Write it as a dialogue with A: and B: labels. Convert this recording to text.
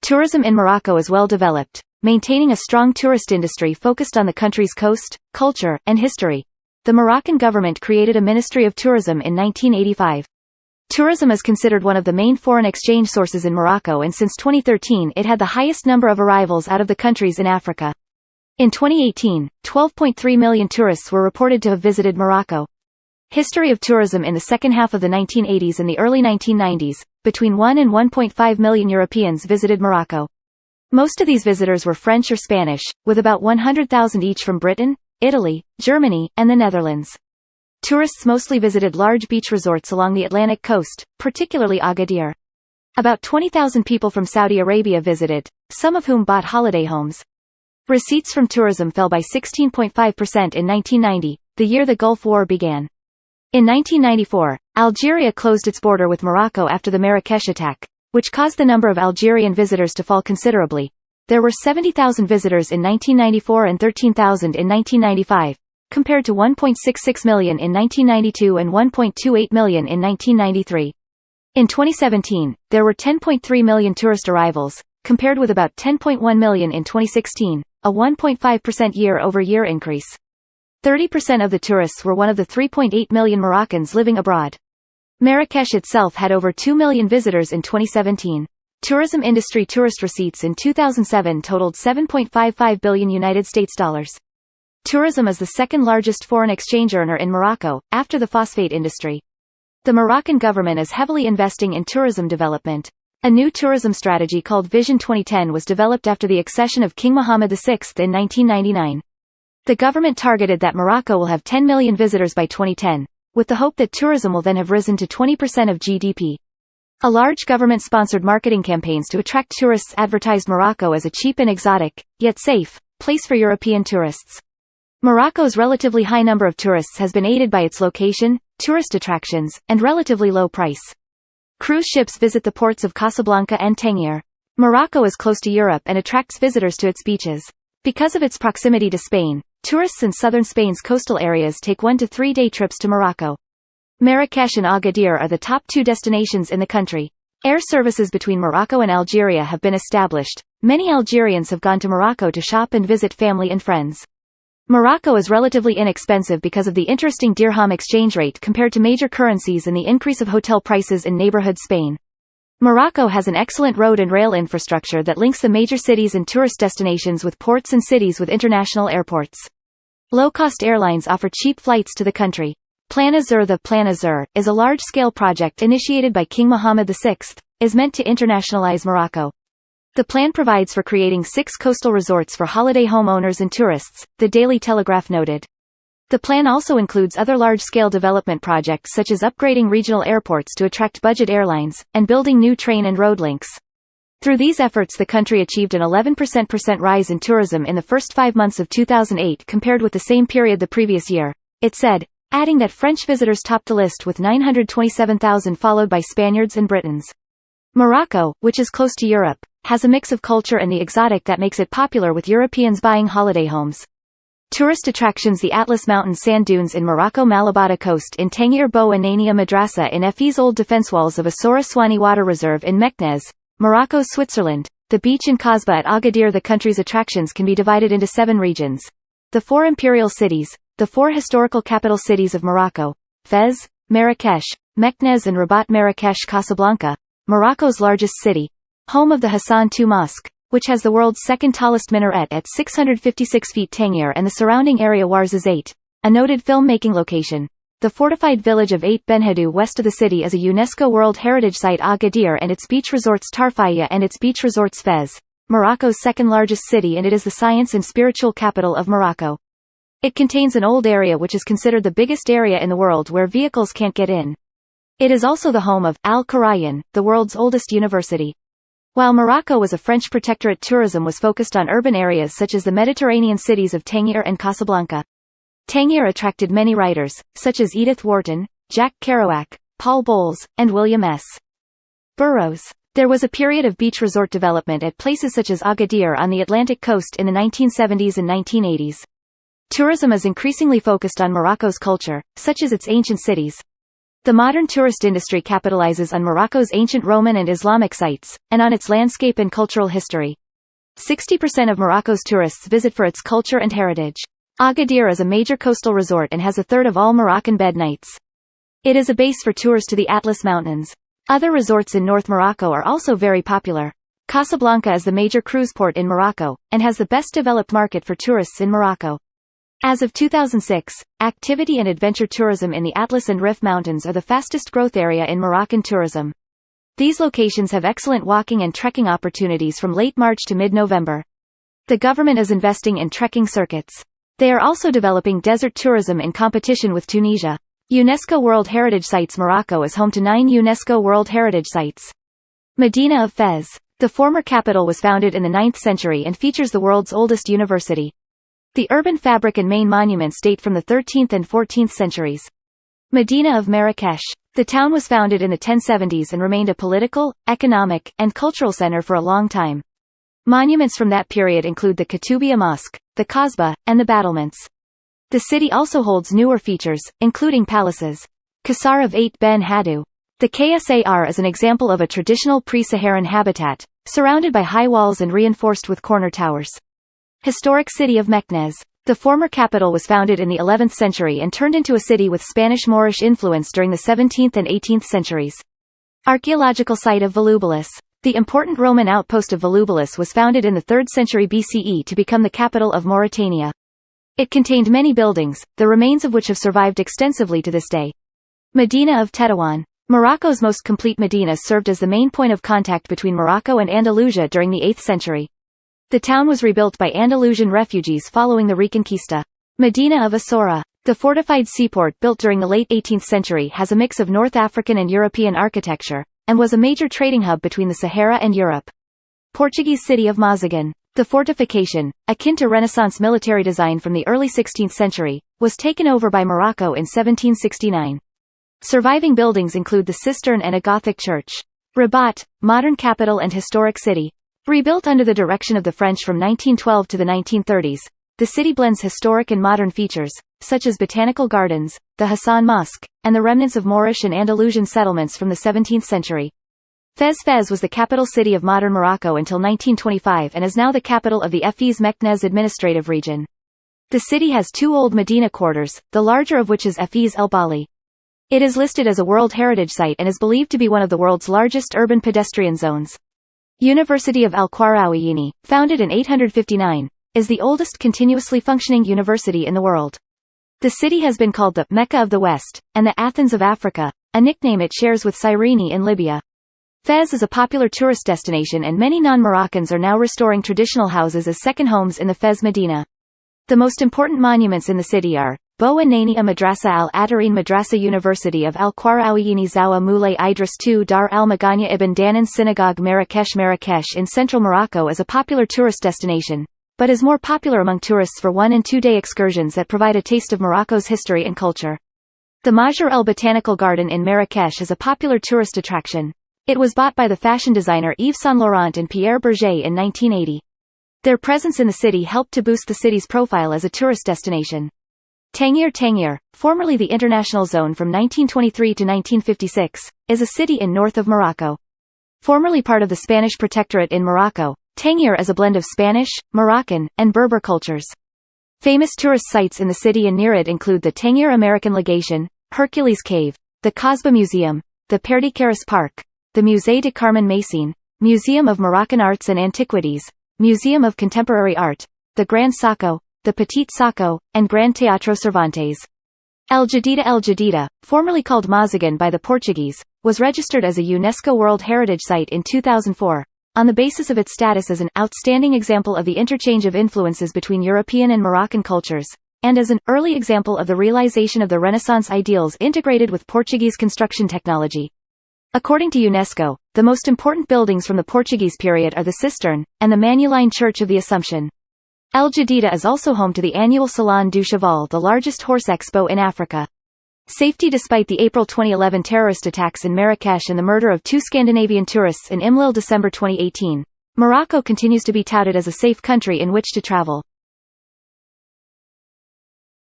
A: Tourism in Morocco is well developed, maintaining a strong tourist industry focused on the country's coast, culture, and history. The Moroccan government created a Ministry of Tourism in 1985. Tourism is considered one of the main foreign exchange sources in Morocco, and since 2013 it had the highest number of arrivals out of the countries in Africa. In 2018, 12.3 million tourists were reported to have visited Morocco. History of tourism in the second half of the 1980s and the early 1990s, between 1 and 1.5 million Europeans visited Morocco. Most of these visitors were French or Spanish, with about 100,000 each from Britain, Italy, Germany, and the Netherlands. Tourists mostly visited large beach resorts along the Atlantic coast, particularly Agadir. About 20,000 people from Saudi Arabia visited, some of whom bought holiday homes. Receipts from tourism fell by 16.5% in 1990, the year the Gulf War began. In 1994, Algeria closed its border with Morocco after the Marrakesh attack, which caused the number of Algerian visitors to fall considerably. There were 70,000 visitors in 1994 and 13,000 in 1995, compared to 1.66 million in 1992 and 1.28 million in 1993. In 2017, there were 10.3 million tourist arrivals, compared with about 10.1 million in 2016, a 1.5% year-over-year increase. 30% of the tourists were one of the 3.8 million Moroccans living abroad. Marrakesh itself had over 2 million visitors in 2017. Tourism industry tourist receipts in 2007 totaled $7.55 billion United States dollars. Tourism is the second largest foreign exchange earner in Morocco, after the phosphate industry. The Moroccan government is heavily investing in tourism development. A new tourism strategy called Vision 2010 was developed after the accession of King Mohammed VI in 1999. The government targeted that Morocco will have 10 million visitors by 2010, with the hope that tourism will then have risen to 20% of GDP. A large government-sponsored marketing campaigns to attract tourists advertised Morocco as a cheap and exotic, yet safe, place for European tourists. Morocco's relatively high number of tourists has been aided by its location, tourist attractions, and relatively low price. Cruise ships visit the ports of Casablanca and Tangier. Morocco is close to Europe and attracts visitors to its beaches. Because of its proximity to Spain, tourists in southern Spain's coastal areas take 1 to 3 day trips to Morocco. Marrakesh and Agadir are the top 2 destinations in the country. Air services between Morocco and Algeria have been established. Many Algerians have gone to Morocco to shop and visit family and friends. Morocco is relatively inexpensive because of the interesting dirham exchange rate compared to major currencies and the increase of hotel prices in neighborhood Spain. Morocco has an excellent road and rail infrastructure that links the major cities and tourist destinations with ports and cities with international airports. Low-cost airlines offer cheap flights to the country. Plan Azur. The Plan Azur is a large-scale project initiated by King Mohammed VI, is meant to internationalize Morocco. The plan provides for creating 6 coastal resorts for holiday homeowners and tourists, the Daily Telegraph noted. The plan also includes other large-scale development projects such as upgrading regional airports to attract budget airlines, and building new train and road links. Through these efforts the country achieved an 11% rise in tourism in the first 5 months of 2008 compared with the same period the previous year, it said, adding that French visitors topped the list with 927,000 followed by Spaniards and Britons. Morocco, which is close to Europe, has a mix of culture and the exotic that makes it popular with Europeans buying holiday homes. Tourist attractions: the Atlas Mountain sand dunes in Morocco, Malabata Coast in Tangier, Bo Anania Madrasa in Fes, old defense walls of Asora Swani Water Reserve in Meknès, Morocco, Switzerland, the beach in Kasba at Agadir. The country's attractions can be divided into 7 regions. The 4 imperial cities, the 4 historical capital cities of Morocco, Fez, Marrakesh, Meknès and Rabat. Marrakesh, Casablanca, Morocco's largest city, home of the Hassan II Mosque, which has the world's second tallest minaret at 656 feet. Tangier and the surrounding area. Ouarzazate, a noted film-making location. The fortified village of Ait Benhadou west of the city is a UNESCO World Heritage Site. Agadir and its beach resorts. Tarfaya and its beach resorts. Fez, Morocco's second largest city, and it is the science and spiritual capital of Morocco. It contains an old area which is considered the biggest area in the world where vehicles can't get in. It is also the home of Al-Quaroini, the world's oldest university. While Morocco was a French protectorate, tourism was focused on urban areas such as the Mediterranean cities of Tangier and Casablanca. Tangier attracted many writers, such as Edith Wharton, Jack Kerouac, Paul Bowles, and William S. Burroughs. There was a period of beach resort development at places such as Agadir on the Atlantic coast in the 1970s and 1980s. Tourism is increasingly focused on Morocco's culture, such as its ancient cities. The modern tourist industry capitalizes on Morocco's ancient Roman and Islamic sites, and on its landscape and cultural history. 60% of Morocco's tourists visit for its culture and heritage. Agadir is a major coastal resort and has a third of all Moroccan bed nights. It is a base for tours to the Atlas Mountains. Other resorts in North Morocco are also very popular. Casablanca is the major cruise port in Morocco, and has the best developed market for tourists in Morocco. As of 2006, activity and adventure tourism in the Atlas and Rif Mountains are the fastest growth area in Moroccan tourism. These locations have excellent walking and trekking opportunities from late March to mid-November. The government is investing in trekking circuits. They are also developing desert tourism in competition with Tunisia. UNESCO World Heritage Sites. Morocco is home to 9 UNESCO World Heritage Sites. Medina of Fez. The former capital was founded in the 9th century and features the world's oldest university. The urban fabric and main monuments date from the 13th and 14th centuries. Medina of Marrakech. The town was founded in the 1070s and remained a political, economic, and cultural center for a long time. Monuments from that period include the Koutoubia Mosque, the Kasbah, and the battlements. The city also holds newer features, including palaces. Qasr of 8 Ben Haddou. The Qasr is an example of a traditional pre-Saharan habitat, surrounded by high walls and reinforced with corner towers. Historic city of Meknès. The former capital was founded in the 11th century and turned into a city with Spanish-Moorish influence during the 17th and 18th centuries. Archaeological site of Volubilus. The important Roman outpost of Volubilus was founded in the 3rd century BCE to become the capital of Mauritania. It contained many buildings, the remains of which have survived extensively to this day. Medina of Tétouan. Morocco's most complete medina served as the main point of contact between Morocco and Andalusia during the 8th century. The town was rebuilt by Andalusian refugees following the Reconquista. Medina of Asora. The fortified seaport built during the late 18th century has a mix of North African and European architecture, and was a major trading hub between the Sahara and Europe. Portuguese city of Mazagan. The fortification, akin to Renaissance military design from the early 16th century, was taken over by Morocco in 1769. Surviving buildings include the cistern and a Gothic church. Rabat, modern capital and historic city. Rebuilt under the direction of the French from 1912 to the 1930s, the city blends historic and modern features, such as botanical gardens, the Hassan Mosque, and the remnants of Moorish and Andalusian settlements from the 17th century. Fez was the capital city of modern Morocco until 1925 and is now the capital of the Fez Meknès administrative region. The city has 2 old Medina quarters, the larger of which is Fez El Bali. It is listed as a World Heritage Site and is believed to be one of the world's largest urban pedestrian zones. University of Al-Cuaroini, founded in 859, is the oldest continuously functioning university in the world. The city has been called the Mecca of the West, and the Athens of Africa, a nickname it shares with Cyrene in Libya. Fez is a popular tourist destination and many non-Moroccans are now restoring traditional houses as second homes in the Fez Medina. The most important monuments in the city are Bo Anania Madrasa al-Atarine Madrasa University of Al-Cuaroini Zawa Moulay Idris II Dar al-Magana Ibn Danan Synagogue Marrakech in central Morocco is a popular tourist destination, but is more popular among tourists for 1- and 2-day excursions that provide a taste of Morocco's history and culture. The Majr El Botanical Garden in Marrakech is a popular tourist attraction. It was bought by the fashion designer Yves Saint Laurent and Pierre Berger in 1980. Their presence in the city helped to boost the city's profile as a tourist destination. Tangier, formerly the International Zone from 1923 to 1956, is a city in north of Morocco. Formerly part of the Spanish Protectorate in Morocco, Tangier is a blend of Spanish, Moroccan, and Berber cultures. Famous tourist sites in the city and near it include the Tangier American Legation, Hercules Cave, the Kasbah Museum, the Perdicaris Park, the Musée de Carmen Macine, Museum of Moroccan Arts and Antiquities, Museum of Contemporary Art, the Grand Saco, the Petit Saco, and Grand Teatro Cervantes. El Jadida, formerly called Mazagan by the Portuguese, was registered as a UNESCO World Heritage Site in 2004, on the basis of its status as an outstanding example of the interchange of influences between European and Moroccan cultures, and as an early example of the realization of the Renaissance ideals integrated with Portuguese construction technology. According to UNESCO, the most important buildings from the Portuguese period are the Cistern, and the Manueline Church of the Assumption. El Jadida is also home to the annual Salon du Cheval, the largest horse expo in Africa. Safety. Despite the April 2011 terrorist attacks in Marrakech and the murder of 2 Scandinavian tourists in Imlil December 2018, Morocco continues to be touted as a safe country in which to travel.